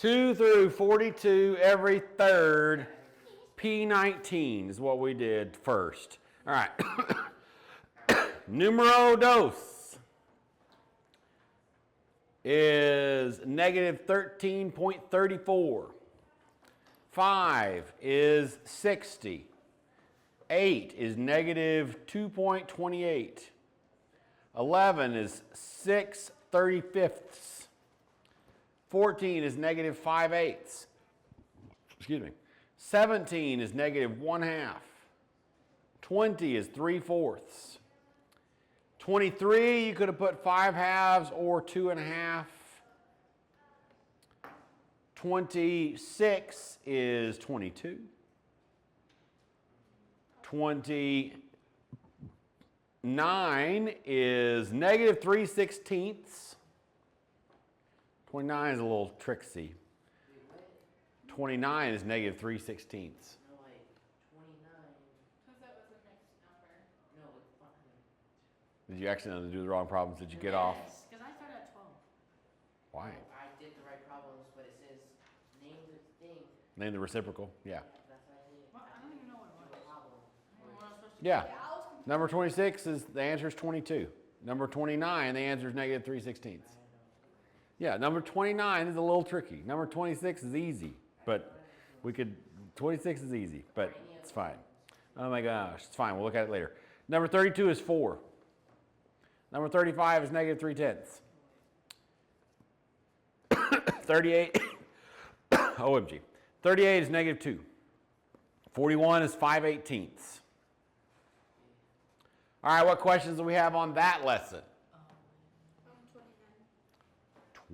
2 through 42, every third. P19 is what we did first. All right. Numero dos is negative 13.34. 5 is 60. 8 is negative 2.28. 11 is 6/35. 14 is negative 5/8. Excuse me. 17 is negative 1/2. 20 is 3/4. 23, you could have put 5/2 or 2.5. 26 is 22. 29 is negative 3/16. 29 is a little tricksy. 29 is negative 3/16. No, wait, 29. Because that was a mixed number. No, it's fine. Did you accidentally do the wrong problems? Did you get off? Yes, because I started at 12. Why? I did the right problems, but it says name the thing. Name the reciprocal. Yeah. That's what I did. Well, I don't even know what it was. Problem. I don't know what I was supposed to Yeah. do. Number 26 is the answer is 22. Number 29, the answer is negative 3/16. Yeah, number 29 is a little tricky. Number 26 is easy, but 26 is easy, but it's fine. Oh my gosh, it's fine. We'll look at it later. Number 32 is 4. Number 35 is negative 3/10. 38, OMG. 38 is negative 2. 41 is 5/18. All right, what questions do we have on that lesson?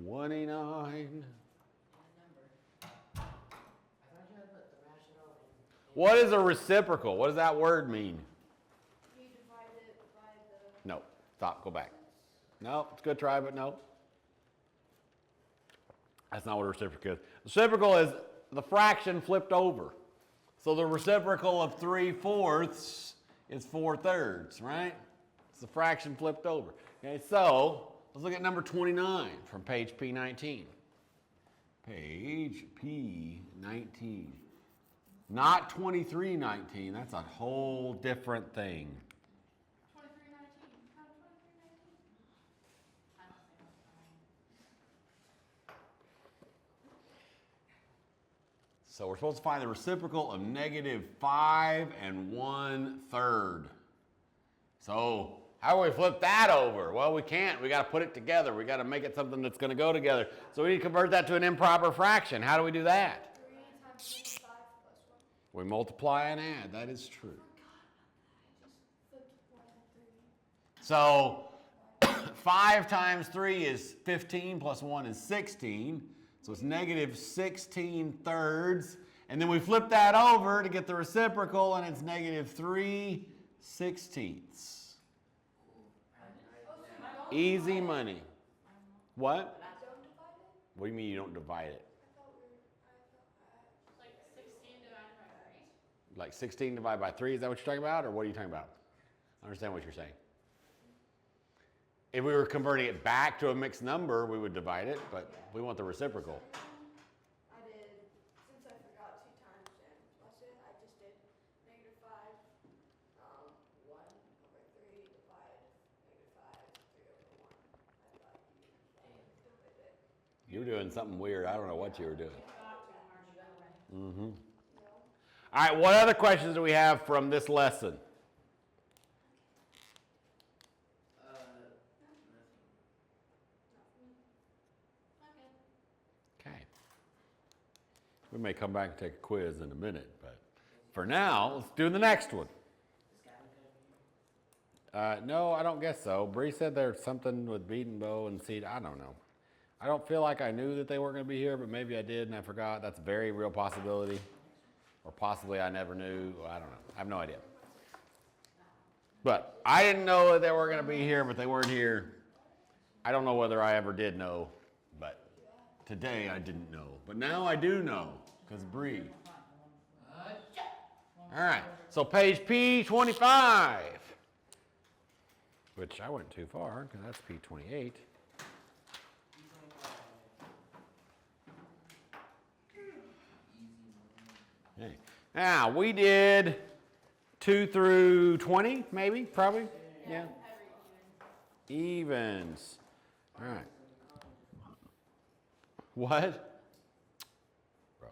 29. What is a reciprocal? What does that word mean? You divide it by the... No. Stop. Go back. No, it's a good try, but no. That's not what a reciprocal is. Reciprocal is the fraction flipped over. So the reciprocal of 3/4 is 4/3, right? It's the fraction flipped over. Okay, so let's look at number 29 from page P19. Page P19. Not 2319. That's a whole different thing. 2319. How 2319? I don't say So we're supposed to find the reciprocal of negative 5 1/3. So how do we flip that over? Well, we can't. We got to put it together. We got to make it something that's going to go together. So we need to convert that to an improper fraction. How do we do that? 3 times negative 5 plus 1. We multiply and add. That is true. So 5 times 3 is 15 plus 1 is 16. So it's negative 16/3. And then we flip that over to get the reciprocal, and it's negative 3/16. Easy money. What? What do you mean you don't divide it? Like 16 divided by 3. Like 16 divided by 3? Is that what you're talking about? Or what are you talking about? I understand what you're saying. If we were converting it back to a mixed number, we would divide it, but we want the reciprocal. I did, since I forgot 2 times and plus it, I just did negative 5, 1 over 3 divide negative 5, 3 over 1. I thought you did it. You were doing something weird. I don't know what you were doing. Mm-hmm. No. All right, what other questions do we have from this lesson? Okay. We may come back and take a quiz in a minute, but for now, let's do the next one. No, I don't guess so. Bree said there's something with beaten bow and seed. I don't know. I don't feel like I knew that they weren't going to be here, but maybe I did and I forgot. That's a very real possibility. Or possibly I never knew. I don't know. I have no idea. But I didn't know that they were going to be here, but they weren't here. I don't know whether I ever did know, but today I didn't know. But now I do know, because Bree. All right, so page P25, which I went too far, because that's P28. Okay. Now, we did 2 through 20, maybe, probably? Yeah. Evens. All right. What? Bro.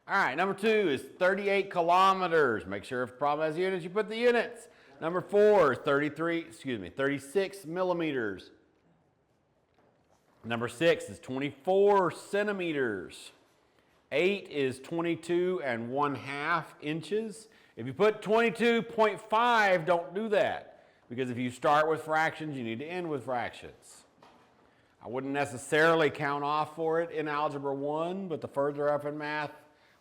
All right, number 2 is 38 kilometers. Make sure if the problem has units, you put the units. Number 4 is 36 millimeters. Number 6 is 24 centimeters. 8 is 22 and 1/2 inches. If you put 22.5, don't do that. Because if you start with fractions, you need to end with fractions. I wouldn't necessarily count off for it in Algebra 1, but the further up in math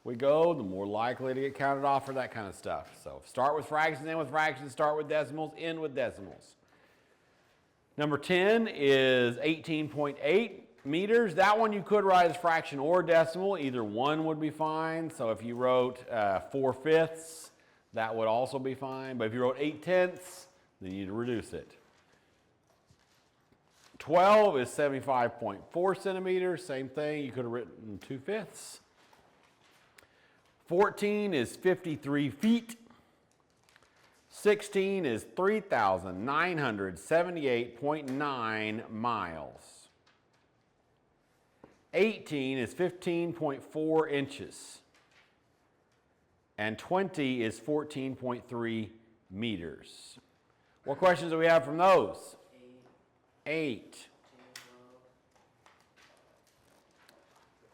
we go, the more likely to get counted off for that kind of stuff. So start with fractions, end with fractions, start with decimals, end with decimals. Number 10 is 18.8 meters. That one you could write as fraction or decimal. Either one would be fine. So if you wrote 4/5, that would also be fine. But if you wrote 8/10, then you'd reduce it. 12 is 75.4 centimeters. Same thing. You could have written 2/5. 14 is 53 feet. 16 is 3,978.9 miles. 18 is 15.4 inches. And 20 is 14.3 meters. What questions do we have from those? 8.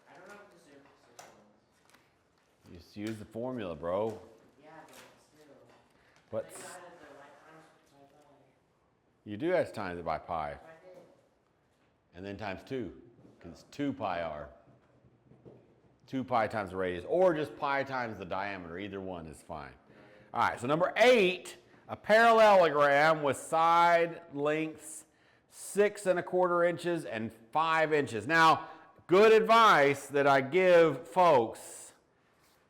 I don't know what the surface is. Just use the formula, bro. Yeah, but still. But I got it the right times by pi. you do have to times it by pi. I did. And then times 2, because it's 2 pi r. 2 pi times the radius, or just pi times the diameter. Either one is fine. All right, so number 8, a parallelogram with side lengths 6 1/4 inches and 5 inches. Now, good advice that I give folks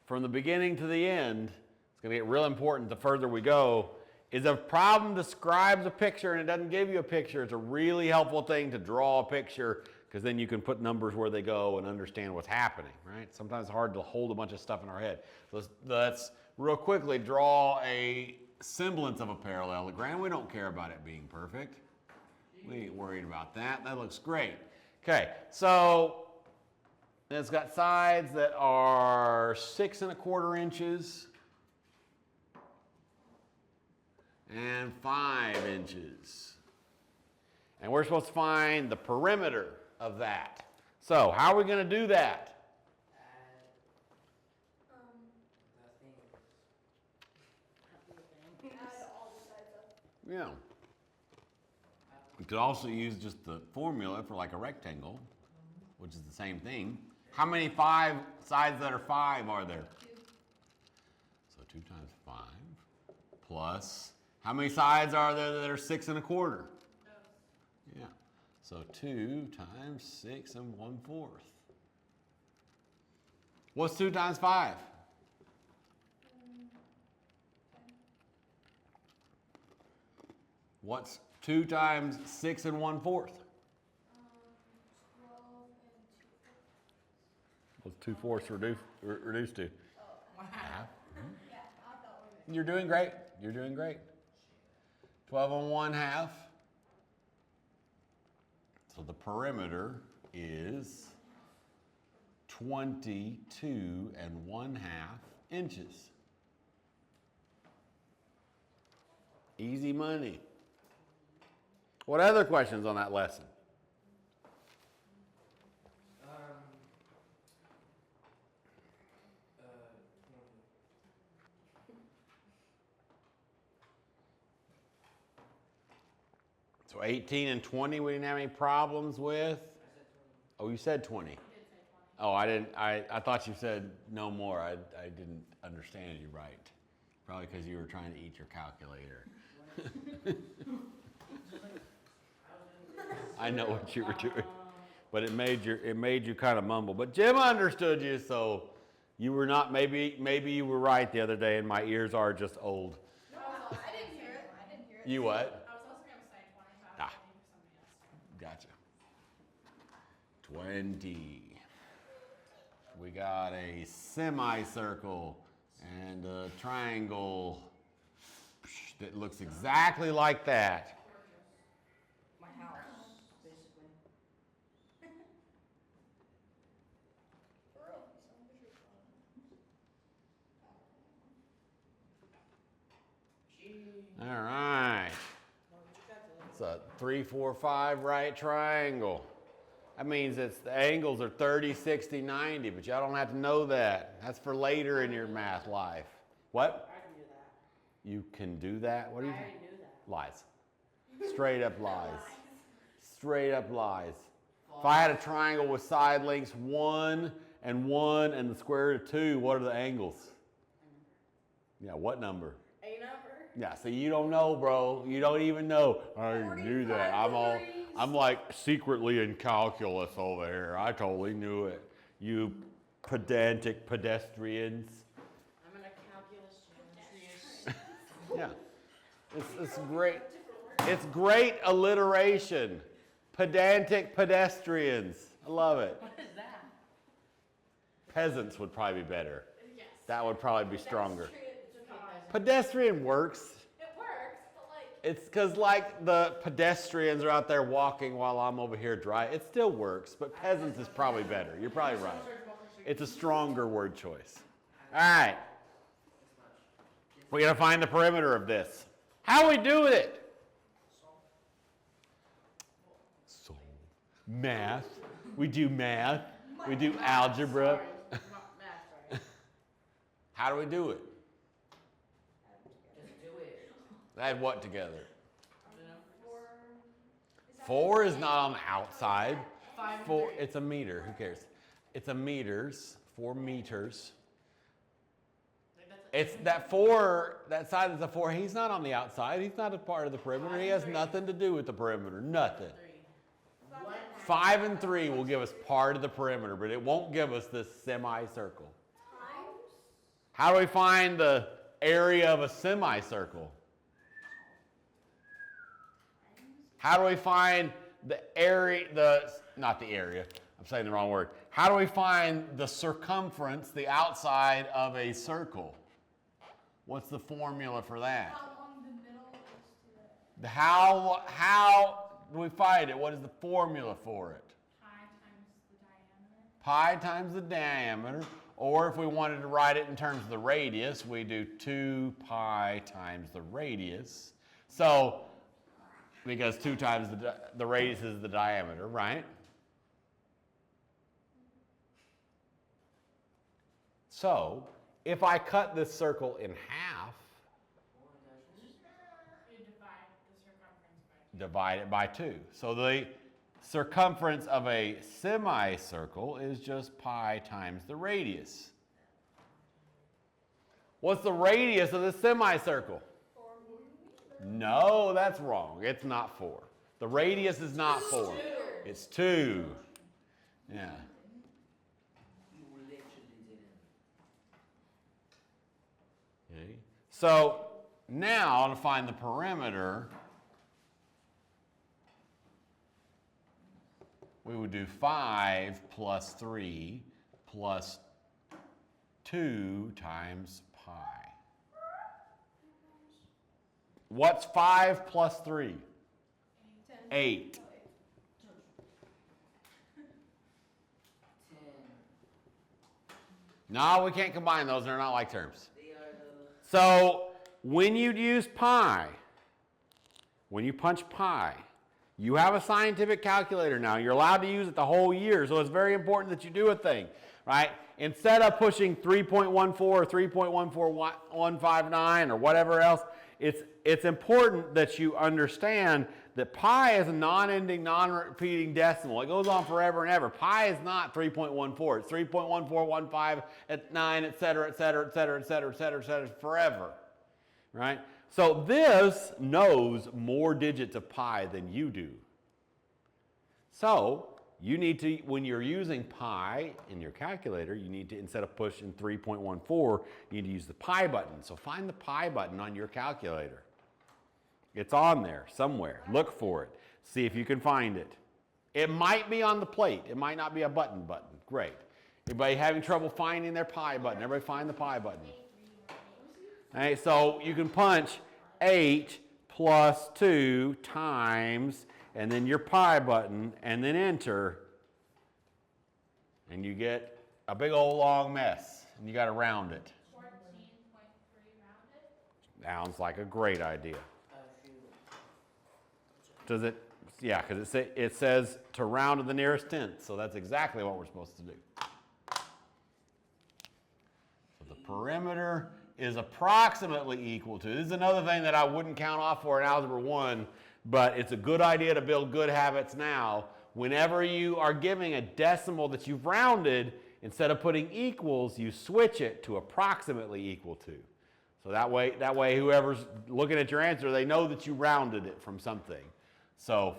from the beginning to the end, it's going to get real important the further we go, is if a problem describes a picture and it doesn't give you a picture, it's a really helpful thing to draw a picture, because then you can put numbers where they go and understand what's happening, right? Sometimes it's hard to hold a bunch of stuff in our head. Let's real quickly draw a semblance of a parallelogram. We don't care about it being perfect. We ain't worried about that. That looks great. Okay, so it's got sides that are 6 1/4 inches and 5 inches. And we're supposed to find the perimeter of that. So how are we going to do that? Add all the sides up. Yeah. We could also use just the formula for like a rectangle, which is the same thing. How many 5 sides that are 5 are there? 2. So 2 times 5 plus, how many sides are there that are 6 1/4? Yeah. So 2 times 6 1/4. What's 2 times 5? 10. What's 2 times 6 1/4? 12 and 2/4. What's 2/4 reduced to? Oh, Half. yeah, I thought we were. You're doing great. You're doing great. 12 1/2. So the perimeter is 22 1/2 inches. Easy money. What other questions on that lesson? So 18 and 20 we didn't have any problems with? Oh, you said 20. Oh, I didn't. I thought you said no more. I didn't understand you right. Probably because you were trying to eat your calculator. I know what you were doing, but it made you kind of mumble. But Jim understood you, so you were not. Maybe you were right the other day, and my ears are just old. No, I didn't hear it. I didn't hear it. You what? I was also going to say 20, but I was waiting for somebody else. Gotcha. 20. We got a semicircle and a triangle that looks exactly like that. My house, basically. Gee. All right. It's a 3, 4, 5 right triangle. That means the angles are 30, 60, 90, but y'all don't have to know that. That's for later in your math life. What? I can do that. You can do that? What do you I think? already knew that. Lies. Straight up lies. Straight up lies. If I had a triangle with side lengths 1 and 1 and the square root of 2, what are the angles? Yeah, what number? A number. Yeah, so you don't know, bro. You don't even know. I knew that. I'm like secretly in calculus over here. I totally knew it. You pedantic pedestrians. I'm in a calculus geometry. Yeah. It's great. It's great alliteration. Pedantic pedestrians. I love it. What is that? Peasants would probably be better. Yes. That would probably be stronger. It's okay, guys. Pedestrian works. It works, but like, It's because like the pedestrians are out there walking while I'm over here dry. It still works, but peasants is probably better. You're probably right. It's a stronger word choice. All right. We got to find the perimeter of this. How we do with it? So, math. We do math. We do algebra. Sorry, not math, sorry. How do we do it? Just do it. Add what together? You know? 4 is not on the outside. 5 and 4, 3. it's a meter. Who cares? It's a meters. 4 meters. Like, that's It's that 4, that side is a 4. He's not on the outside. He's not a part of the perimeter. He has nothing to do with the perimeter. Nothing. 3. 1. 5 and 3 will give us part of the perimeter, but it won't give us this semicircle. times. How do we find the area of a semicircle? How do we find the area, not the area, I'm saying the wrong word. How do we find the circumference, the outside of a circle? What's the formula for that? How long the middle is to the. How do we find it? What is the formula for it? Pi times the diameter. Pi times the diameter, or if we wanted to write it in terms of the radius, we do 2 pi times the radius. So, because 2 times the radius is the diameter, right? So, if I cut this circle in half, You divide the circumference by 2. divide it by 2. So the circumference of a semicircle is just pi times the radius. What's the radius of the semicircle? 4 meters. No, that's wrong. It's not 4. The radius is not 4. It's 2. Yeah. Okay. So now to find the perimeter, we would do 5 plus 3 plus 2 times pi. What's 5 plus 3? 8. 10. No, we can't combine those. They're not like terms. They are the. So when you use pi, when you punch pi, you have a scientific calculator now. You're allowed to use it the whole year, so it's very important that you do a thing, right? Instead of pushing 3.14 or 3.14159 or whatever else, it's important that you understand that pi is a non-ending, non-repeating decimal. It goes on forever and ever. Pi is not 3.14. It's 3.1415 at 9, et cetera, et cetera, et cetera, et cetera, et cetera, et cetera, forever, right? So this knows more digits of pi than you do. So you need to, when you're using pi in your calculator, you need to, instead of pushing 3.14, you need to use the pi button. So find the pi button on your calculator. It's on there somewhere. Look for it. See if you can find it. It might be on the plate. It might not be a button. Great. Anybody having trouble finding their pi button? Everybody find the pi button. All right, so you can punch 8 plus 2 times, and then your pi button, and then enter, and you get a big old long mess, and you got to round it. 14.3 rounded? Sounds like a great idea. Oh, shoot. Does it? Yeah, because it says to round to the nearest tenth, so that's exactly what we're supposed to do. So the perimeter is approximately equal to, this is another thing that I wouldn't count off for in Algebra 1, but it's a good idea to build good habits now. Whenever you are giving a decimal that you've rounded, instead of putting equals, you switch it to approximately equal to. So that way whoever's looking at your answer, they know that you rounded it from something. So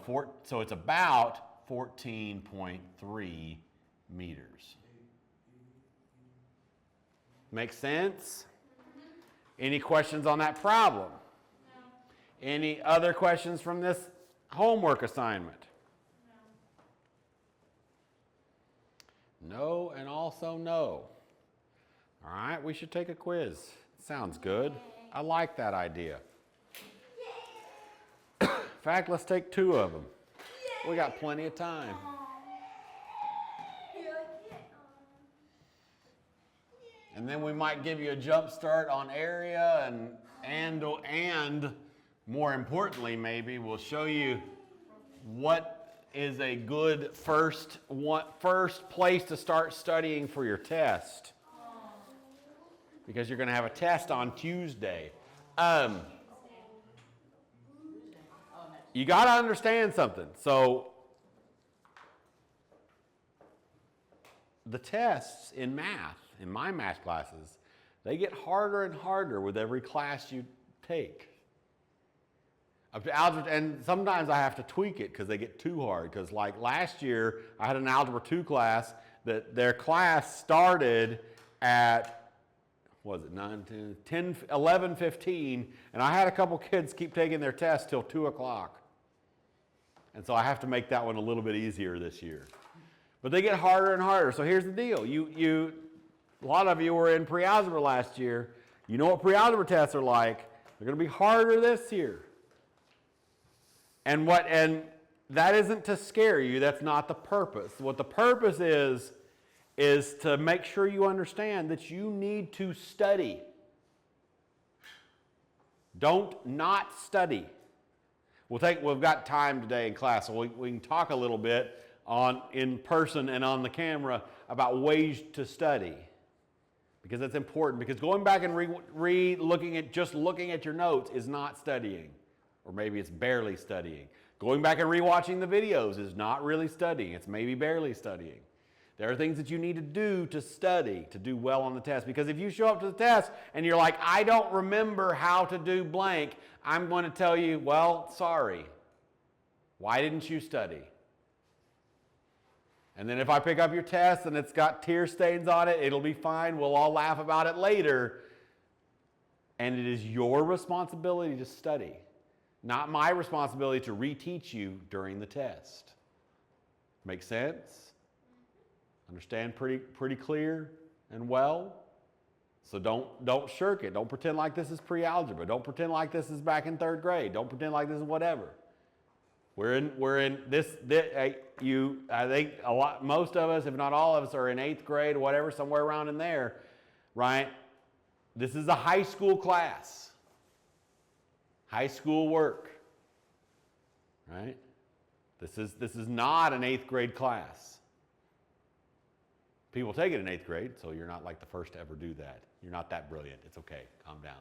it's about 14.3 meters. Make sense? Any questions on that problem? No. Any other questions from this homework assignment? No. No, and also no. All right, we should take a quiz. Sounds good. I like that idea. In fact, let's take 2 of them. We got plenty of time. And then we might give you a jump start on area and more importantly, maybe we'll show you what is a good first place to start studying for your test. Because you're going to have a test on Tuesday. You got to understand something. So the tests in math, in my math classes, they get harder and harder with every class you take. Up to algebra, and sometimes I have to tweak it because they get too hard. Because like last year, I had an Algebra 2 class that their class started at, what was it, 9, 10, 11, 15, and I had a couple kids keep taking their test till 2 o'clock. And so I have to make that one a little bit easier this year. But they get harder and harder. So here's the deal. A lot of you were in pre-algebra last year. You know what pre-algebra tests are like. They're going to be harder this year. And that isn't to scare you. That's not the purpose. What the purpose is to make sure you understand that you need to study. Don't not study. We've got time today in class, so we can talk a little bit in person and on the camera about ways to study. Because that's important. Because going back and looking at your notes is not studying. Or maybe it's barely studying. Going back and rewatching the videos is not really studying. It's maybe barely studying. There are things that you need to do to study, to do well on the test. Because if you show up to the test and you're like, I don't remember how to do blank, I'm going to tell you, well, sorry. Why didn't you study? And then if I pick up your test and it's got tear stains on it, it'll be fine. We'll all laugh about it later. And it is your responsibility to study, not my responsibility to reteach you during the test. Make sense? Understand pretty clear and well? So don't shirk it. Don't pretend like this is pre-algebra. Don't pretend like this is back in 3rd grade. Don't pretend like this is whatever. We're in this I think most of us, if not all of us, are in 8th grade or whatever, somewhere around in there, right? This is a high school class. High school work. Right? This is not an 8th grade class. People take it in 8th grade, so you're not like the first to ever do that. You're not that brilliant. It's okay. Calm down.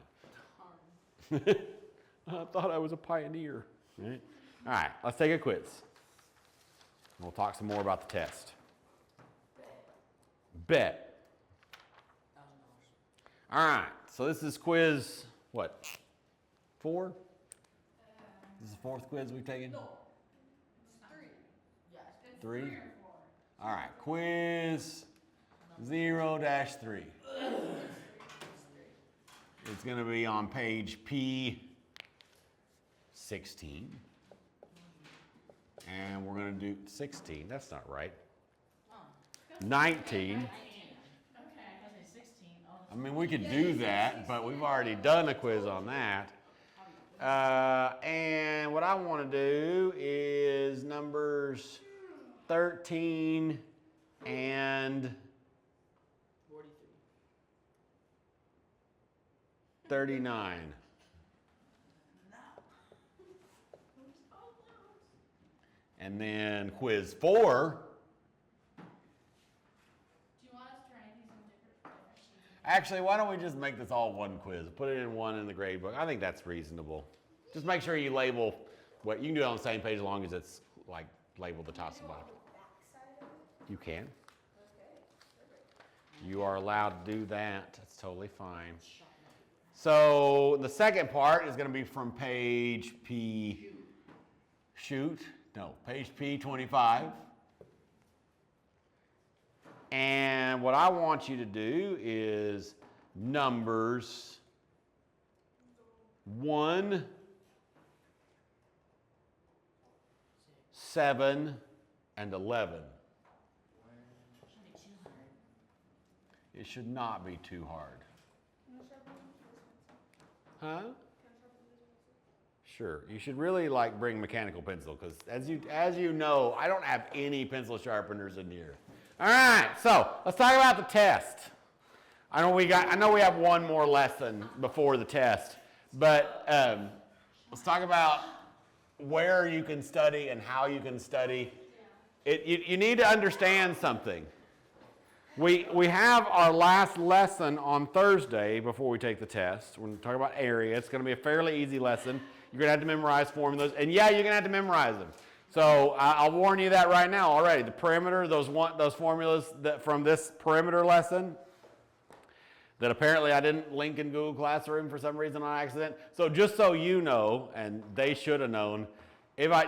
I thought I was a pioneer. Right? All right, let's take a quiz. We'll talk some more about the test. Bet. All right, so this is quiz, what, 4? This is the 4th quiz we've taken? No. It's 3. Yes. It's 3? 3 or 4. All right, quiz 0-3. It's going to be on page P16. And we're going to do 16. That's not right. 19. I mean, we could do that, but we've already done a quiz on that. And what I want to do is numbers 13 and 39. And then quiz 4. Do you want us to try and do some different? Actually, why don't we just make this all one quiz? Put it in one in the grade book. I think that's reasonable. Just make sure you label what you can do it on the same page as long as it's like labeled the top and bottom. You can. You are allowed to do that. That's totally fine. So the second part is going to be from page P. Page P25. And what I want you to do is numbers 1, 7, and 11. It should not be too hard. Huh? Sure. You should really like bring mechanical pencil because as you know, I don't have any pencil sharpeners in here. All right, so let's talk about the test. I know we have one more lesson before the test, but let's talk about where you can study and how you can study. You need to understand something. We have our last lesson on Thursday before we take the test. We're going to talk about area. It's going to be a fairly easy lesson. You're going to have to memorize formulas, and yeah, you're going to have to memorize them. So I'll warn you that right now already. The perimeter, those formulas from this perimeter lesson that apparently I didn't link in Google Classroom for some reason on accident. So just so you know, and they should have known,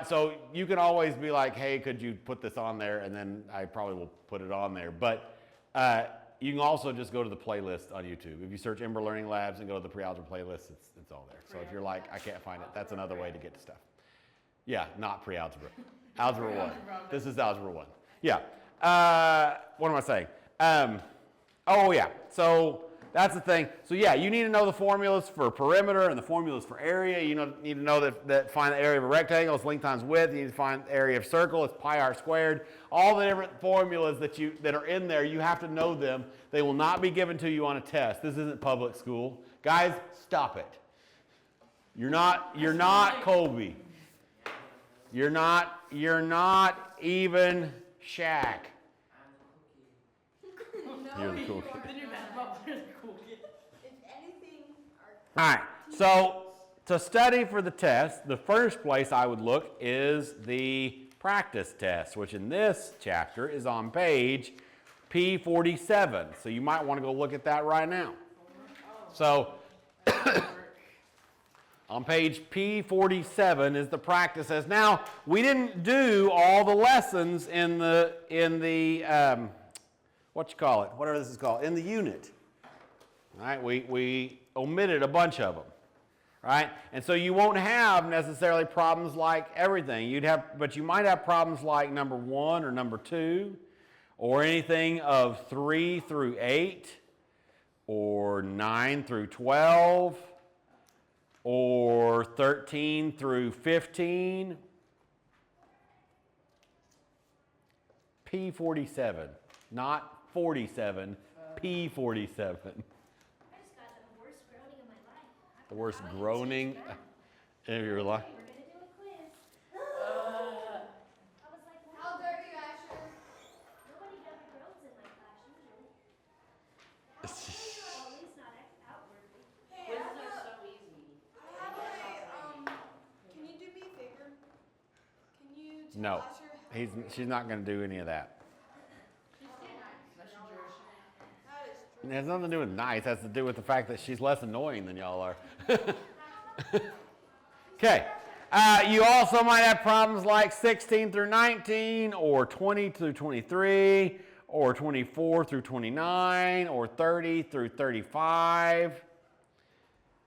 so you can always be like, hey, could you put this on there? And then I probably will put it on there. But you can also just go to the playlist on YouTube. If you search Ember Learning Labs and go to the pre-algebra playlist, it's all there. So if you're like, I can't find it, that's another way to get to stuff. Yeah, not pre-algebra. Algebra 1. This is algebra 1. Yeah. What am I saying? Oh, yeah. So that's the thing. So, yeah, you need to know the formulas for perimeter and the formulas for area. You need to know that find the area of a rectangle is length times width. You need to find the area of circle. It's pi r squared. All the different formulas that are in there, you have to know them. They will not be given to you on a test. This isn't public school. Guys, stop it. You're not Colby. You're not even Shaq. You're the cool kid. If anything, All right, so to study for the test, the first place I would look is the practice test, which in this chapter is on page P47. So you might want to go look at that right now. So on page P47 is the practice test. Now, we didn't do all the lessons in the whatever this is called, in the unit. All right, we omitted a bunch of them. Right? And so you won't have necessarily problems like everything. But you might have problems like number 1 or number 2, or anything of 3 through 8, or 9 through 12, or 13 through 15. P47, not 47, P47. I just got the worst groaning of my life. The worst groaning of your life. We're gonna do a quiz. I was like, how dare you, Asher? nobody ever groans in my class usually. Well, at least not outwardly. Hey, Quizzes are so easy. can you do me a favor? Can you tell No, Asher she's not going to do any of that. It has nothing to do with nice. It has to do with the fact that she's less annoying than y'all are. Okay. You also might have problems like 16 through 19, or 20 through 23, or 24 through 29, or 30 through 35.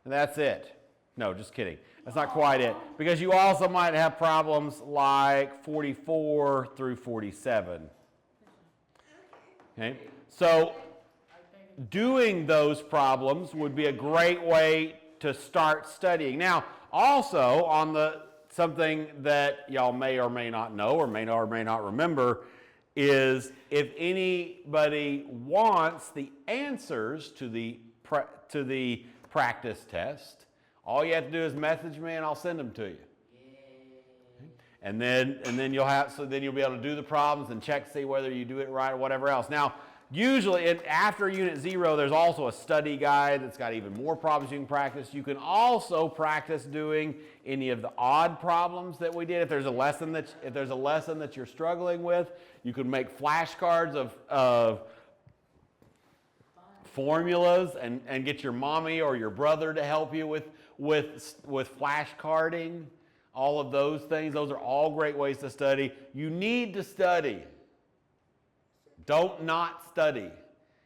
And that's it. No, just kidding. That's not quite it. Because you also might have problems like 44 through 47. Okay? So doing those problems would be a great way to start studying. Now, also on the something that y'all may or may not know or may not remember is if anybody wants the answers to the practice test, all you have to do is message me and I'll send them to you. And then you'll be able to do the problems and check to see whether you do it right or whatever else. Now, usually after Unit 0, there's also a study guide that's got even more problems you can practice. You can also practice doing any of the odd problems that we did. If there's a lesson that you're struggling with, you can make flashcards of formulas and get your mommy or your brother to help you with flashcarding. All of those things, those are all great ways to study. You need to study. Don't not study.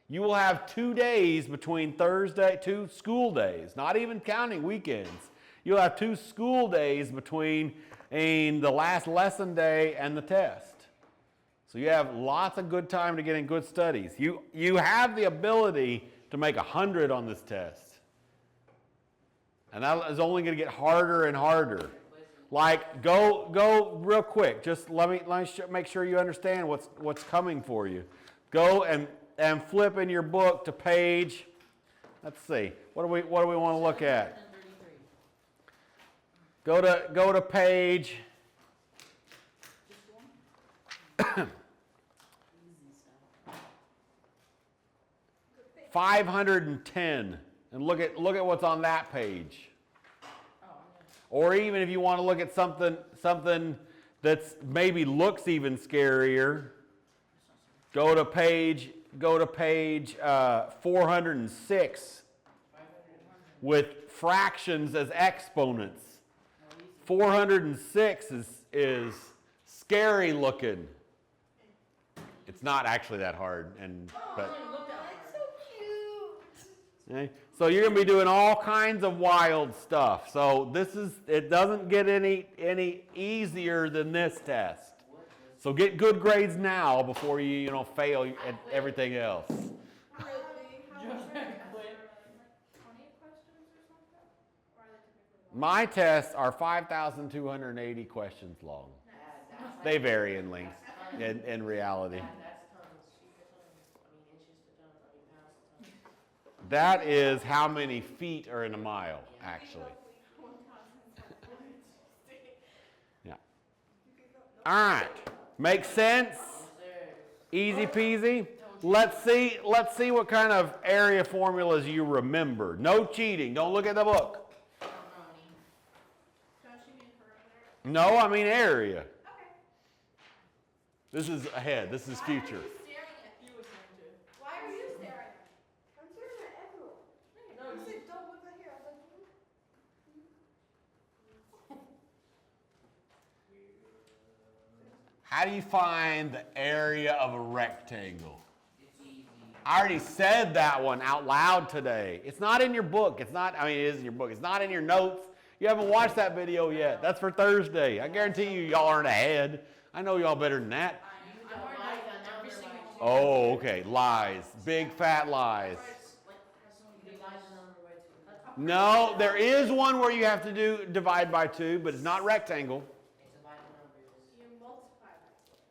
You will have 2 days between Thursday, 2 school days, not even counting weekends. You'll have 2 school days between the last lesson day and the test. So you have lots of good time to get in good studies. You have the ability to make 100 on this test. And that is only going to get harder and harder. Like, go real quick. Just let me make sure you understand what's coming for you. Go and flip in your book to page. Let's see. What do we want to look at? Go to page. 510, and look at what's on that page. Or even if you want to look at something that's maybe looks even scarier, go to page 406 with fractions as exponents. 406 is scary looking. It's not actually that hard, but. Okay. So you're going to be doing all kinds of wild stuff. So it doesn't get any easier than this test. So get good grades now before you fail at everything else. My tests are 5,280 questions long. They vary in length in reality. That is how many feet are in a mile, actually. Yeah. All right. Makes sense? Easy peasy? Let's see what kind of area formulas you remember. No cheating. Don't look at the book. No, I mean area. Okay. This is ahead. This is future. Why are you staring? I'm staring at everyone. No, you said don't look at here. I was like, How do you find the area of a rectangle? I already said that one out loud today. It's not in your book. It is in your book. It's not in your notes. You haven't watched that video yet. That's for Thursday. I guarantee you, y'all aren't ahead. I know y'all better than that. Oh, okay. Lies. Big fat lies. No, there is one where you have to do divide by 2, but it's not rectangle. You multiply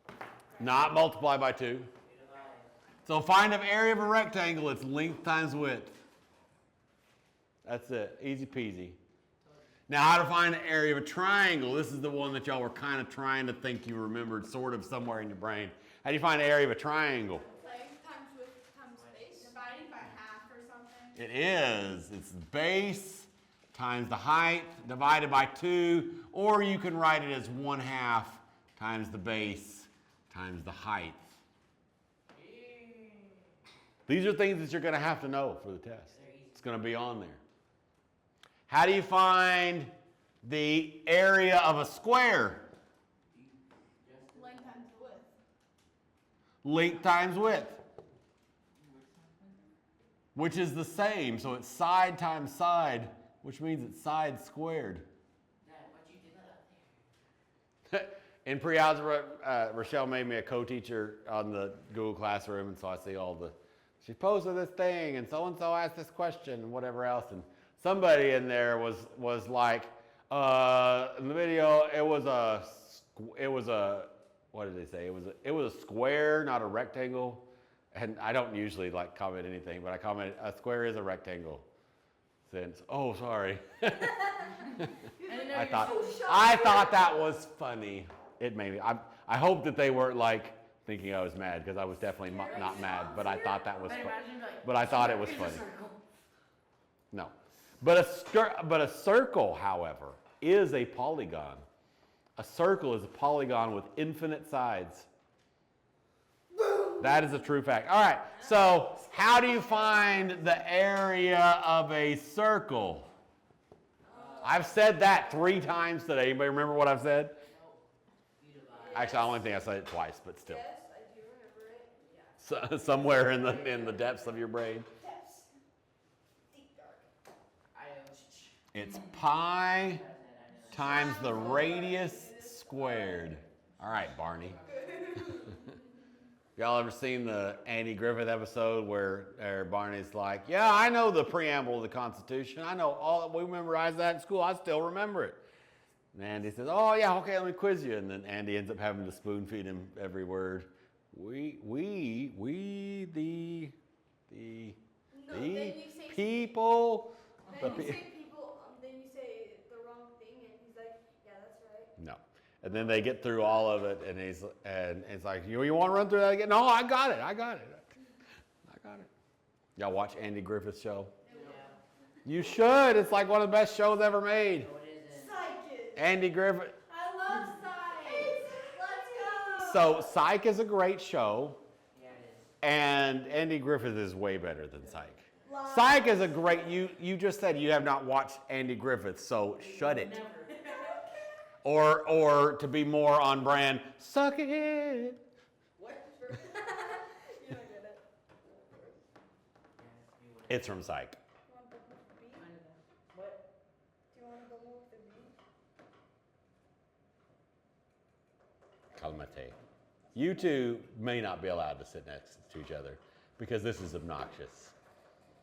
by 2. Not multiply by 2. So find an area of a rectangle. It's length times width. That's it. Easy peasy. Now, how to find an area of a triangle. This is the one that y'all were kind of trying to think you remembered sort of somewhere in your brain. How do you find an area of a triangle? Length times width times base. Dividing by half or something. It is. It's base times the height divided by 2, or you can write it as 1/2 times the base times the height. These are things that you're going to have to know for the test. It's going to be on there. How do you find the area of a square? Length times width. Length times width, which is the same. So it's side times side, which means it's side squared. In pre-algebra, Rochelle made me a co-teacher on the Google Classroom, and so I see all the she posted this thing, and so asked this question, and whatever else. And somebody in there was like, in the video, it was a, what did they say? It was a square, not a rectangle. And I don't usually like comment anything, but I commented, a square is a rectangle. Since, oh, sorry. I thought that was funny. It made me, I hope that they weren't like thinking I was mad, because I was definitely not mad, but I thought that was funny. But I thought it was funny. No. But a circle, however, is a polygon. A circle is a polygon with infinite sides. That is a true fact. All right, so how do you find the area of a circle? I've said that 3 times today. Anybody remember what I've said? Actually, I only think I said it twice, but still. Yes, I do remember it. Yeah. So, somewhere in the depths of your brain. Depths. Deep dark. It's pi times the radius squared. All right, Barney. Y'all ever seen the Andy Griffith episode where Barney's like, yeah, I know the preamble of the Constitution. I know all, we memorized that in school. I still remember it. And Andy says, oh, yeah, okay, let me quiz you. And then Andy ends up having to spoon feed him every word. The No, then you say people. Then you say people. Then you say the wrong thing, and he's like, "Yeah, that's right." No. And then they get through all of it, and it's like, you want to run through that again? No, I got it. Y'all watch Andy Griffith's show? You should. It's like one of the best shows ever made. Psychic. Andy Griffith. I love Psych. Let's go. So Psych is a great show, Yeah, it is. and Andy Griffith is way better than Psych. Lies. Psych is a great. You just said you have not watched Andy Griffith, so shut it. Never. Or to be more on brand, suck it. What? You don't get it. It's from Psych. You want to go with the B? What? Do you want to go with the B? Calmate. You two may not be allowed to sit next to each other because this is obnoxious.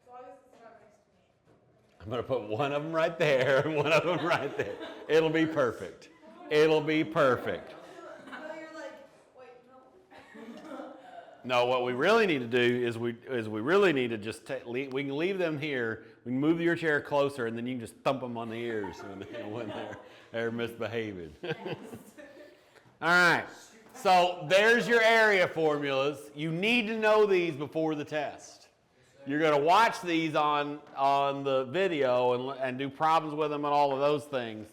As long as it's not next to me. I'm going to put one of them right there and one of them right there. It'll be perfect. It'll be perfect. No, you're like, wait, no. No, what we really need to do is we really need to just we can leave them here. We can move your chair closer, and then you can just thump them on the ears when they're misbehaving. All right. So there's your area formulas. You need to know these before the test. You're going to watch these on the video and do problems with them and all of those things.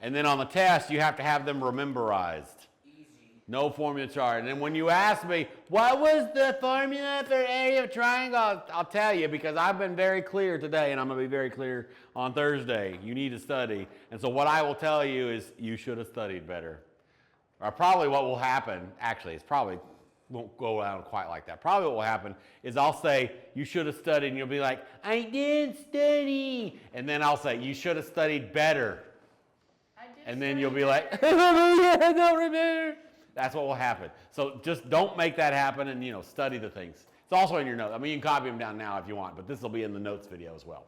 And then on the test, you have to have them memorized. Easy. No formula chart. And then when you ask me, what was the formula for area of triangle? I'll tell you, because I've been very clear today, and I'm going to be very clear on Thursday. You need to study. And so what I will tell you is you should have studied better. Or probably what will happen, actually, it's probably won't go down quite like that. Probably what will happen is I'll say, you should have studied, and you'll be like, I didn't study. And then I'll say, you should have studied better. And then you'll be like, I don't remember. That's what will happen. So just don't make that happen, and study the things. It's also in your notes. I mean, you can copy them down now if you want, but this will be in the notes video as well.